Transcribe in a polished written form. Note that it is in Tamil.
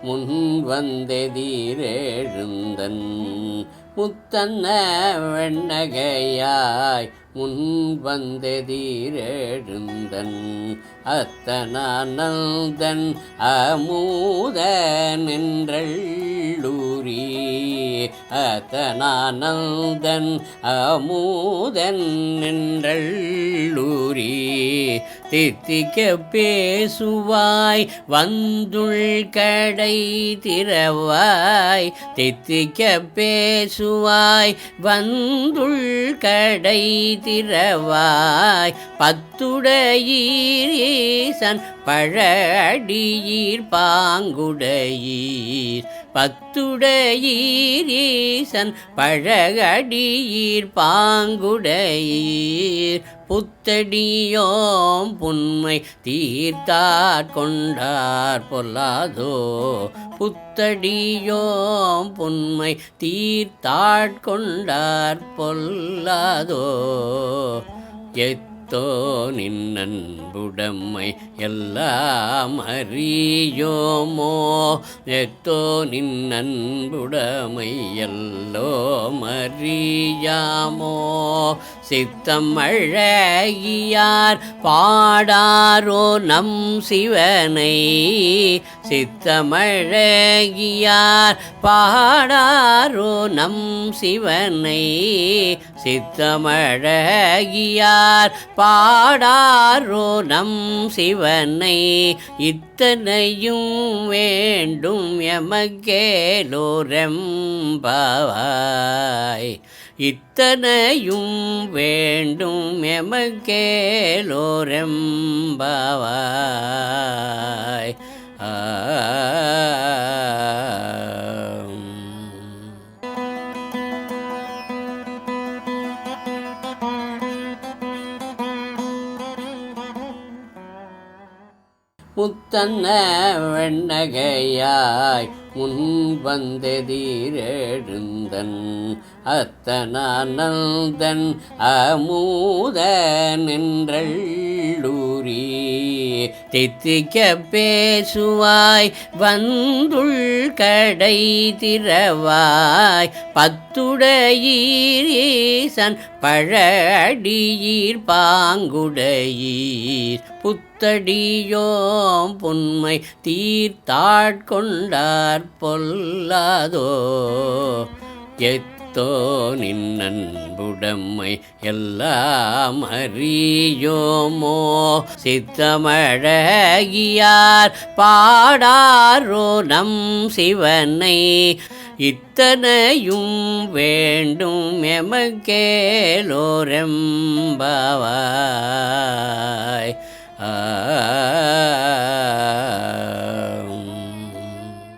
முன் வந்தெதிரெழுந்தன் முத்தன்ன வெண்ணகையாய் முன் வந்தெதிரெழுந்தன் அத்தனானந்தன் அமுதன் என்றள்ளூரி அத்தனானந்தன் அமுதன் என்றள்ளூரி தித்திக்க பேசுவாய் வந்துள் கடை திறவாய் தித்திக்க பேசுவாய் வந்துள் கடை திறவாய் பத்துடையீரீசன் பழடியீர் பாங்குடையீர் பத்துடையீரீசன் பழகடியீர் பாங்குடையீர் புத்தடியோம் புன்மை தீர்த்தாற் கொண்டார் பொல்லாதோ புத்தடியோம் புன்மை தீர்த்தாற் கொண்டார் பொல்லாதோ எத்தோ நின்னன்புடம்மை எல்லாம் அறியோமோ எத்தோ நின்னன்புடமை எல்லோம் அறியாமோ சித்தம் அழகியார் பாடாரோ நம் சிவனை சித்தமழகியார் பாடாரோ நம் சிவனை சித்தமழகியார் பாடாரோ நம் சிவனை இத்தனையும் வேண்டும் எமக்கேலோரெம்பாவாய் இத்தனையும் வேண்டும் எமக்கேலோரெம்பாவாய் முத்தன்ன வெண்ணகையாய் முன் வந்தெதிரெழுந்தன் அத்தனானந்தன் அமுதன் என்றள்ளூரி தித்திக்க பேசுவாய் வந்துள் கடை திறவாய் பத்துடையீரீசன் பழடியீர் பாங்குடையீர் புத்தடியோம் புன்மை தீர்த்தாற் கொண்டார் பொல்லாதோ எத்தோ நின்னன்புடம்மை எல்லாம் அறியோமோ சித்தமழகியார் பாடாரோ நம் சிவனை இத்தனையும் வேண்டும் எமக்கேலோரெம்பாவாய்